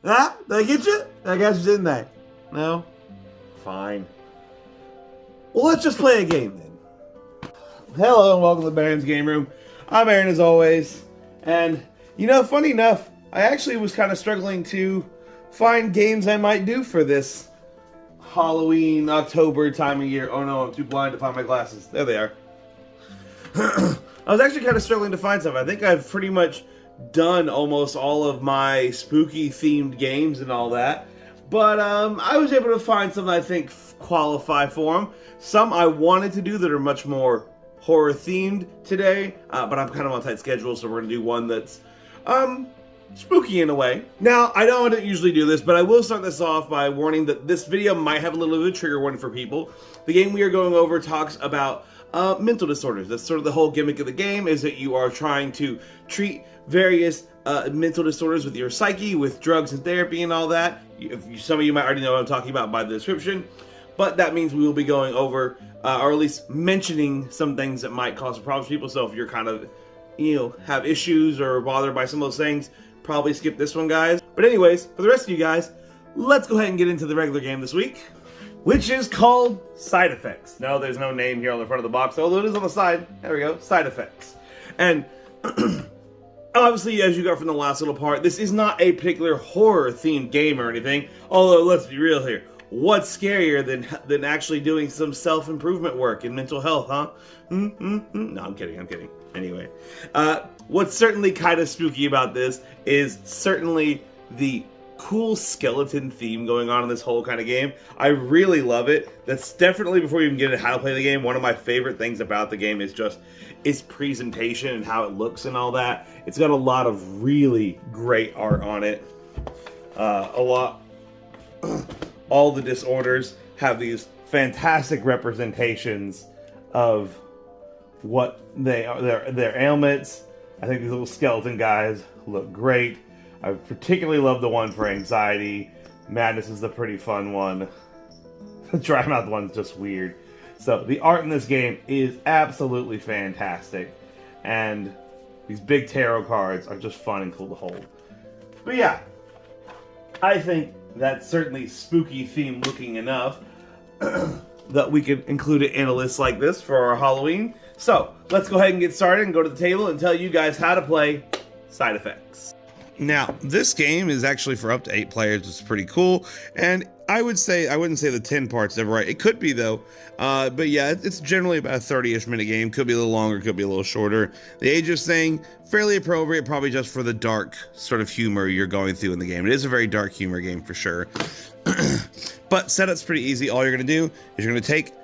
Huh? Did I get you? I got you, didn't I? No? Fine. Well, let's just play a game then. Hello and welcome to Baron's Game Room. I'm Aaron as always. And, you know, funny enough, I actually was kind of struggling to find games I might do for this Halloween, October time of year. Oh no, I'm too blind to find my glasses. There they are. I was actually kind of struggling to find something. I think I've pretty much done almost all of my spooky themed games and all that. But I was able to find some that I think qualify for them. Some I wanted to do that are much more horror themed today. But I'm kind of on a tight schedule, so we're going to do one that's spooky in a way. Now, I don't usually do this, but I will start this off by warning that this video might have a little bit of a trigger warning for people. The game we are going over talks about mental disorders. That's sort of the whole gimmick of the game, is that you are trying to treat various mental disorders with your psyche, with drugs and therapy and all that. Some of you might already know what I'm talking about by the description, but that means we will be going over, or at least mentioning some things that might cause problems for people. So if you're kind of, have issues or bothered by some of those things, probably skip this one, guys. But anyways, for the rest of you guys, let's go ahead and get into the regular game this week, which is called Side Effects. No, there's no name here on the front of the box, although it is on the side. There we go, Side Effects. And obviously, as you got from the last little part, this is not a particular horror-themed game or anything, although let's be real here. What's scarier than actually doing some self-improvement work in mental health, huh? No, I'm kidding. Anyway, what's certainly kind of spooky about this is certainly the cool skeleton theme going on in this whole kind of game. I really love it. That's definitely, before you even get into how to play the game, one of my favorite things about the game is just its presentation and how it looks and all that. It's got a lot of really great art on it. All the disorders have these fantastic representations of what they are, their ailments. I think these little skeleton guys look great. I particularly love the one for anxiety. Madness is the pretty fun one. The dry mouth one's just weird. So the art in this game is absolutely fantastic. And these big tarot cards are just fun and cool to hold. But yeah, I think that's certainly spooky theme looking enough that we could include it in a list like this for our Halloween. So let's go ahead and get started and go to the table and tell you guys how to play Side Effects. Now, this game is actually for up to 8 players, which is pretty cool. And I wouldn't say the 10 parts ever right. It could be though. But yeah, it's generally about a 30-ish minute game. Could be a little longer, could be a little shorter. The ages thing, fairly appropriate, probably just for the dark sort of humor you're going through in the game. It is a very dark humor game for sure. But setup's pretty easy. All you're gonna do is you're gonna take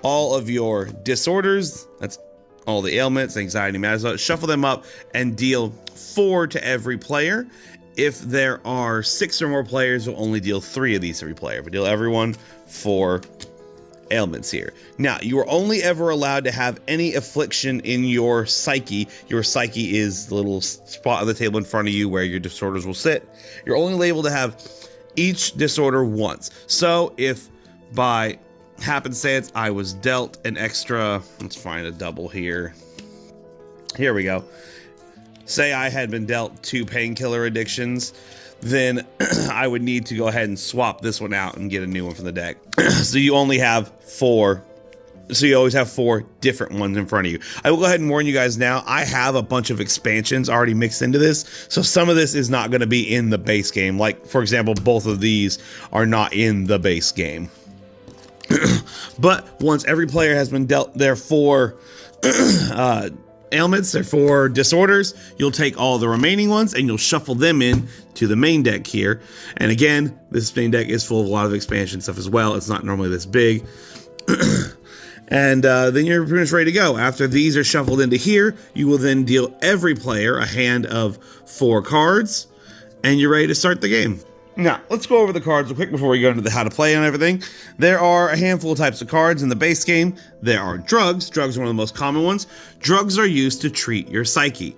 all of your disorders, that's all the ailments, anxiety, madness, shuffle them up and deal 4 to every player. If there are 6 or more players, you'll only deal 3 of these to every player, but deal everyone 4 ailments here. Now, you are only ever allowed to have any affliction in your psyche. Your psyche is the little spot on the table in front of you where your disorders will sit. You're only able to have each disorder once. So if by happenstance I was dealt an extra, let's find a double here. Here we go. Say I had been dealt 2 painkiller addictions, then I would need to go ahead and swap this one out and get a new one from the deck. So you only have 4. So you always have 4 different ones in front of you. I will go ahead and warn you guys now, I have a bunch of expansions already mixed into this. So some of this is not going to be in the base game. Like, for example, both of these are not in the base game. But once every player has been dealt their 4 ailments, their 4 disorders, you'll take all the remaining ones and you'll shuffle them in to the main deck here. And again, this main deck is full of a lot of expansion stuff as well. It's not normally this big. And then you're pretty much ready to go. After these are shuffled into here, you will then deal every player a hand of 4 cards, and you're ready to start the game. Now, let's go over the cards real quick before we go into the how to play and everything. There are a handful of types of cards in the base game. There are drugs. Drugs are one of the most common ones. Drugs are used to treat your psyche.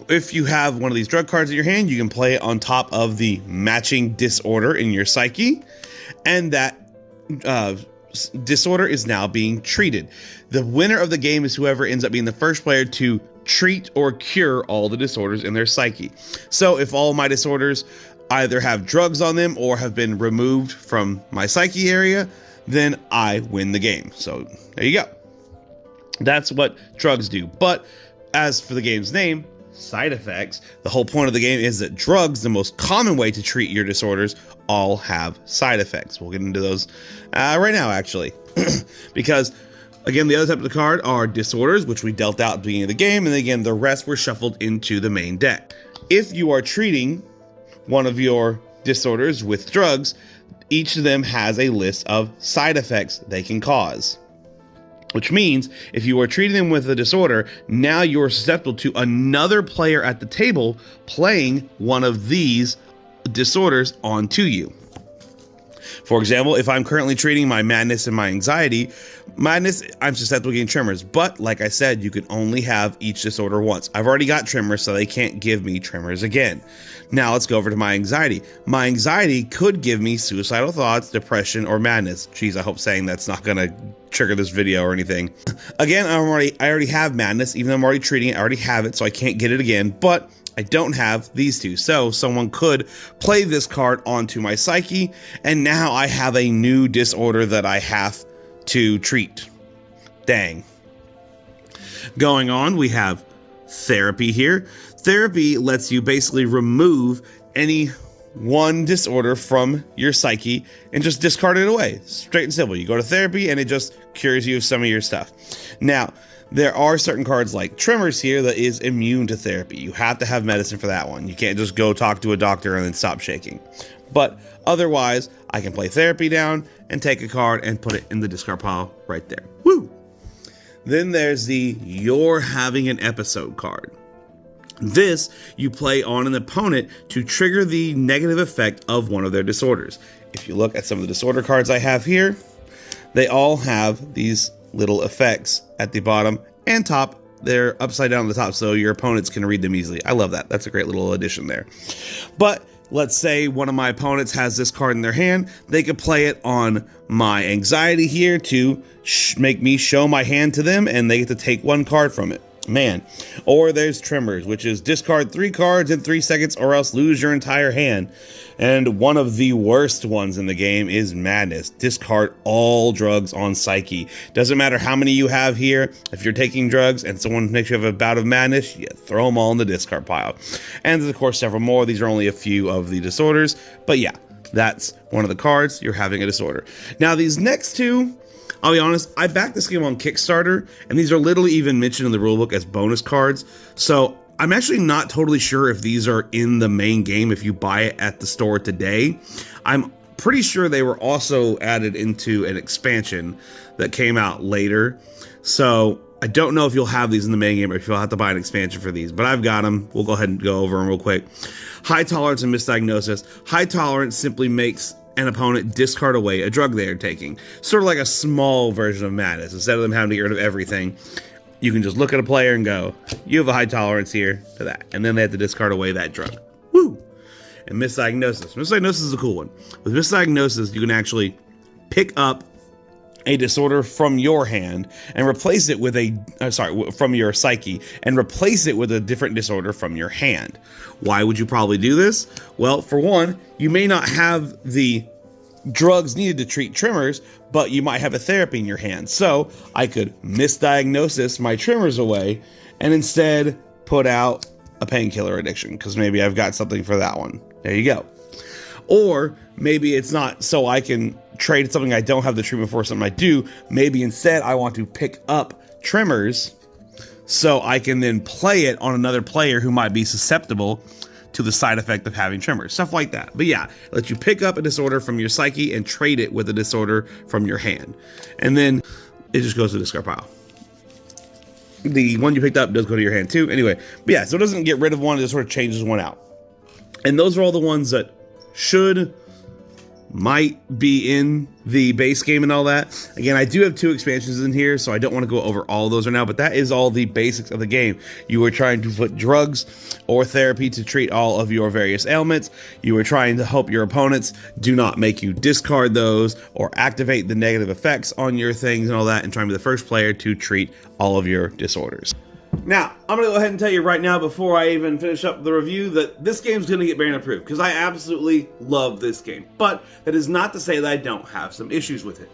If you have one of these drug cards in your hand, you can play it on top of the matching disorder in your psyche, and that disorder is now being treated. The winner of the game is whoever ends up being the first player to treat or cure all the disorders in their psyche. So if all my disorders either have drugs on them or have been removed from my psyche area, then I win the game. So there you go. That's what drugs do. But as for the game's name, side effects, the whole point of the game is that drugs, the most common way to treat your disorders, all have side effects. We'll get into those right now, actually. Because, again, the other type of the card are disorders, which we dealt out at the beginning of the game, and again, the rest were shuffled into the main deck. If you are treating one of your disorders with drugs, each of them has a list of side effects they can cause. Which means if you are treating them with a disorder, now you're susceptible to another player at the table playing one of these disorders onto you. For example, if I'm currently treating my madness and my anxiety, madness, I'm susceptible to getting tremors. But like I said, you can only have each disorder once. I've already got tremors, so they can't give me tremors again. Now let's go over to my anxiety. My anxiety could give me suicidal thoughts, depression, or madness. Geez, I hope saying that's not going to trigger this video or anything. Again, I already have madness. Even though I'm already treating it, I already have it, so I can't get it again. But I don't have these two. So someone could play this card onto my psyche, and now I have a new disorder that I have to treat. Dang. Going on, we have therapy here. Therapy lets you basically remove any one disorder from your psyche and just discard it away. Straight and simple. You go to therapy and it just cures you of some of your stuff. Now, there are certain cards like Tremors here that is immune to therapy. You have to have medicine for that one. You can't just go talk to a doctor and then stop shaking. But otherwise, I can play therapy down and take a card and put it in the discard pile right there. Woo! Then there's the You're Having an Episode card. This you play on an opponent to trigger the negative effect of one of their disorders. If you look at some of the disorder cards I have here, they all have these little effects at the bottom and top. They're upside down on the top so your opponents can read them easily. I love that. That's a great little addition there. But let's say one of my opponents has this card in their hand. They could play it on my anxiety here to make me show my hand to them, and they get to take one card from it. Man. Or there's Tremors, which is discard 3 cards in 3 seconds or else lose your entire hand. And one of the worst ones in the game is Madness. Discard all drugs on Psyche. Doesn't matter how many you have here. If you're taking drugs and someone makes you have a bout of madness, you throw them all in the discard pile. And there's of course several more. These are only a few of the disorders. But yeah, that's one of the cards. You're having a disorder. Now these next two, I'll be honest, I backed this game on Kickstarter, and these are literally even mentioned in the rulebook as bonus cards. So I'm actually not totally sure if these are in the main game if you buy it at the store today. I'm pretty sure they were also added into an expansion that came out later. So I don't know if you'll have these in the main game or if you'll have to buy an expansion for these, but I've got them. We'll go ahead and go over them real quick. High Tolerance and Misdiagnosis. High Tolerance simply makes an opponent discard away a drug they are taking. Sort of like a small version of Madness. Instead of them having to get rid of everything, you can just look at a player and go, you have a high tolerance here to that. And then they have to discard away that drug. Woo! And Misdiagnosis. Misdiagnosis is a cool one. With Misdiagnosis, you can actually pick up a disorder from your hand and replace it with from your psyche and replace it with a different disorder from your hand. Why would you probably do this? Well, for one, you may not have the drugs needed to treat tremors, but you might have a therapy in your hand. So I could misdiagnose my tremors away and instead put out a painkiller addiction because maybe I've got something for that one. There you go. Or maybe it's not so I can trade something I don't have the treatment for, something I do. Maybe instead I want to pick up tremors so I can then play it on another player who might be susceptible to the side effect of having tremors. Stuff like that. But yeah, let you pick up a disorder from your psyche and trade it with a disorder from your hand. And then it just goes to the discard pile. The one you picked up does go to your hand too. Anyway, but yeah, so it doesn't get rid of one, it just sort of changes one out. And those are all the ones that might be in the base game and all that. Again, I do have 2 expansions in here, so I don't want to go over all of those right now, but that is all the basics of the game. You are trying to put drugs or therapy to treat all of your various ailments. You are trying to help your opponents do not make you discard those or activate the negative effects on your things and all that, and trying to be the first player to treat all of your disorders. Now, I'm going to go ahead and tell you right now, before I even finish up the review, that this game's going to get Baron approved, because I absolutely love this game. But that is not to say that I don't have some issues with it.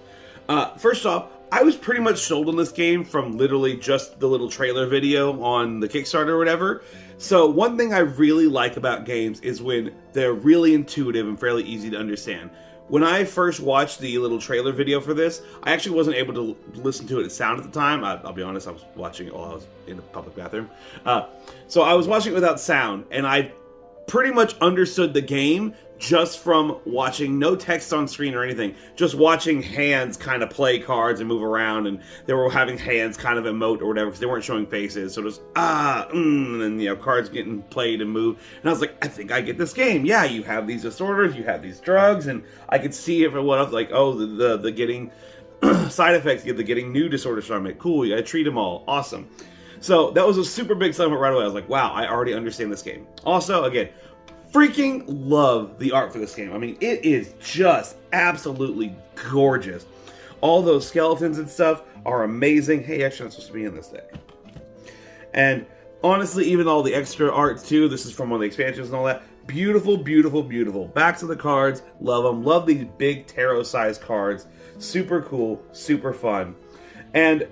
First off, I was pretty much sold on this game from literally just the little trailer video on the Kickstarter or whatever. So one thing I really like about games is when they're really intuitive and fairly easy to understand. When I first watched the little trailer video for this, I actually wasn't able to listen to it in sound at the time. I'll be honest, I was watching it while I was in a public bathroom. So I was watching it without sound, and I pretty much understood the game just from watching, no text on screen or anything, just watching hands kind of play cards and move around, and they were having hands kind of emote or whatever because they weren't showing faces, so it was and you know, cards getting played and moved, and I was like, I think I get this game. Yeah, you have these disorders, you have these drugs, and I could see it for what I was like, oh, the getting side effects, the getting new disorders from it. Cool, you gotta treat them all. Awesome. So that was a super big settlement right away. I was like, wow, I already understand this game. Also, again, freaking love the art for this game. I mean, it is just absolutely gorgeous. All those skeletons and stuff are amazing. Hey, actually, I'm supposed to be in this deck. And honestly, even all the extra art too, this is from one of the expansions and all that. Beautiful, beautiful, beautiful. Backs of the cards, love them. Love these big tarot-sized cards. Super cool, super fun. And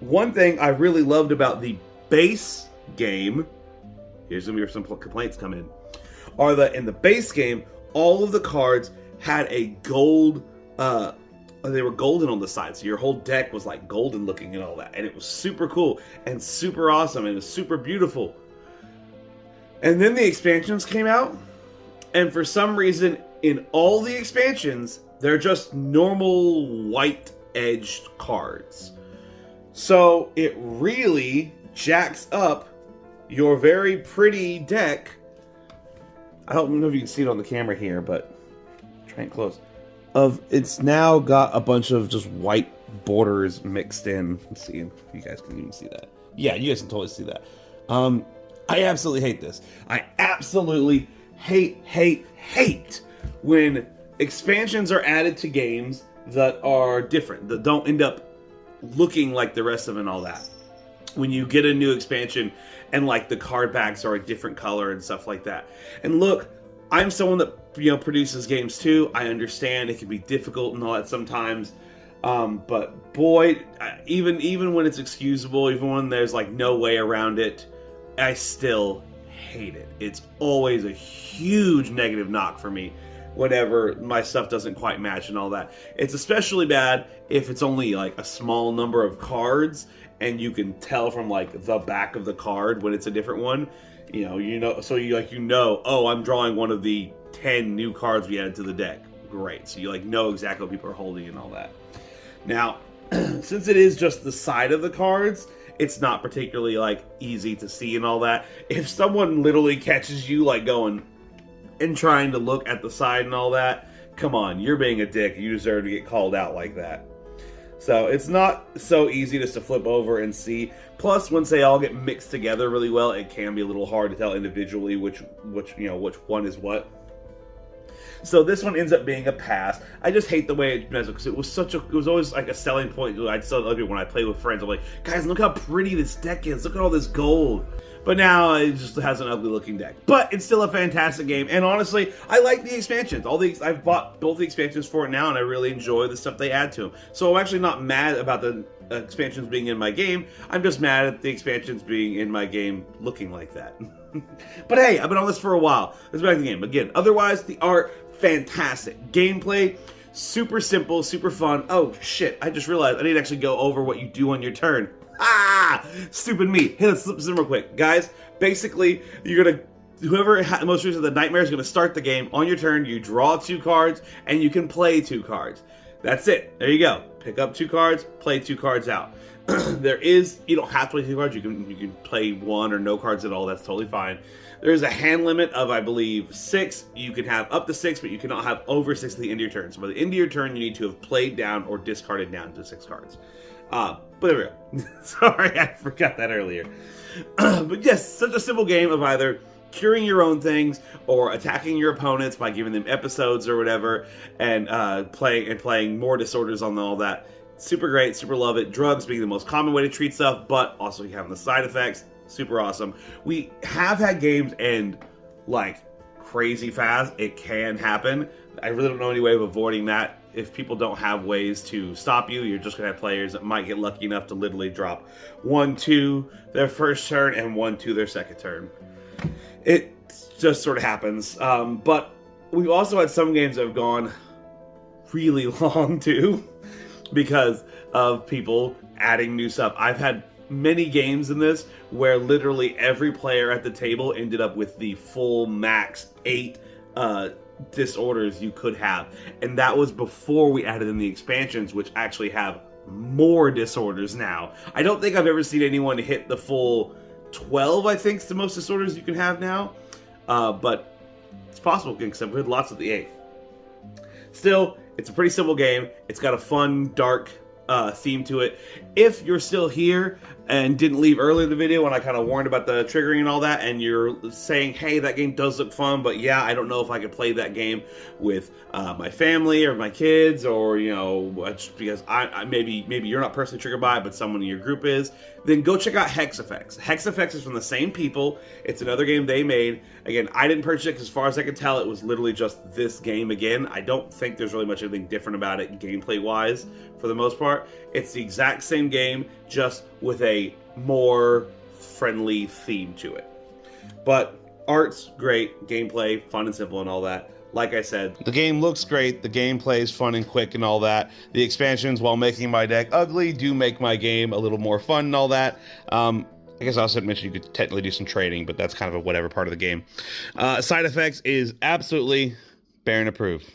one thing I really loved about the base game, here's where some complaints come in, are that in the base game, all of the cards had a gold, they were golden on the side, so your whole deck was like golden looking and all that, and it was super cool and super awesome and it was super beautiful. And then the expansions came out, and for some reason, in all the expansions, they're just normal white edged cards. So it really jacks up your very pretty deck. I don't know if you can see it on the camera here, but try and close. It's now got a bunch of just white borders mixed in. Let's see if you guys can even see that. Yeah, you guys can totally see that. I absolutely hate this. I absolutely hate when expansions are added to games that are different, that don't end up looking like the rest of them and all that. When you get a new expansion and like the card backs are a different color and stuff like that. And look, I'm someone that, you know, produces games too. I understand it can be difficult and all that sometimes. But boy, even when it's excusable, even when there's like no way around it, I still hate it. It's always a huge negative knock for me whenever my stuff doesn't quite match and all that. It's especially bad if it's only like a small number of cards and you can tell from like the back of the card when it's a different one. So you know, oh, I'm drawing one of the 10 new cards we added to the deck. Great. So you like know exactly what people are holding and all that. Now, since it is just the side of the cards, it's not particularly like easy to see and all that. If someone literally catches you like going and trying to look at the side and all that, come on, you're being a dick. You deserve to get called out like that. So it's not so easy just to flip over and see. Plus, once they all get mixed together really well, it can be a little hard to tell individually which one is what. So this one ends up being a pass. I just hate the way it messes because it was always like a selling point. I'd tell other people when I play with friends, I'm like, guys, look how pretty this deck is. Look at all this gold. But now it just has an ugly looking deck. But it's still a fantastic game. And honestly, I like the expansions. I've bought both the expansions for it now, and I really enjoy the stuff they add to them. So I'm actually not mad about the expansions being in my game. I'm just mad at the expansions being in my game looking like that. But hey, I've been on this for a while. Let's back to the game. Again, otherwise, the art, fantastic. Gameplay, super simple, super fun. Oh, shit. I just realized I need to actually go over what you do on your turn. Ah! Stupid me. Hey, let's flip this in real quick. Guys, basically, you're going to... Whoever had the most reason the nightmare is going to start the game. On your turn, you draw 2 cards, and you can play 2 cards. That's it. There you go. Pick up 2 cards, play 2 cards out. You don't have to play 2 cards. You can play 1 or no cards at all. That's totally fine. There's a hand limit of, I believe, 6. You can have up to 6, but you cannot have over 6 at the end of your turn. So by the end of your turn, you need to have played down or discarded down to 6 cards. But there we go. Sorry, I forgot that earlier. But yes, such a simple game of either curing your own things or attacking your opponents by giving them episodes or whatever, and playing more disorders on all that. super great, super love it. Drugs being the most common way to treat stuff, but also having the side effects, super awesome. We have had games end like crazy fast. It can happen. I really don't know any way of avoiding that. If people don't have ways to stop you, you're just going to have players that might get lucky enough to literally drop 1-2 their first turn and 1-2 their second turn. It just sort of happens. But we've also had some games that have gone really long too because of people adding new stuff. I've had many games in this where literally every player at the table ended up with the full max 8 disorders you could have, and that was before we added in the expansions, which actually have more disorders now. I don't think I've ever seen anyone hit the full 12. I think is the most disorders you can have now, but it's possible because we had lots of the 8. Still, it's a pretty simple game. It's got a fun, dark theme to it. If you're still here and didn't leave early in the video when I kind of warned about the triggering and all that, and you're saying, hey, that game does look fun, but yeah, I don't know if I could play that game with my family or my kids, or, you know, because I maybe you're not personally triggered by it, but someone in your group is, then go check out Hex Effects. Hex Effects is from the same people. It's another game they made. Again, I didn't purchase it because as far as I can tell, it was literally just this game again. I don't think there's really much anything different about it gameplay-wise for the most part. It's the exact same game, just with a more friendly theme to it. But art's great, gameplay, fun and simple and all that. Like I said, the game looks great, the gameplay is fun and quick and all that. The expansions, while making my deck ugly, do make my game a little more fun and all that. I guess I also mentioned you could technically do some trading, but that's kind of a whatever part of the game. Side effects is absolutely Baron approved.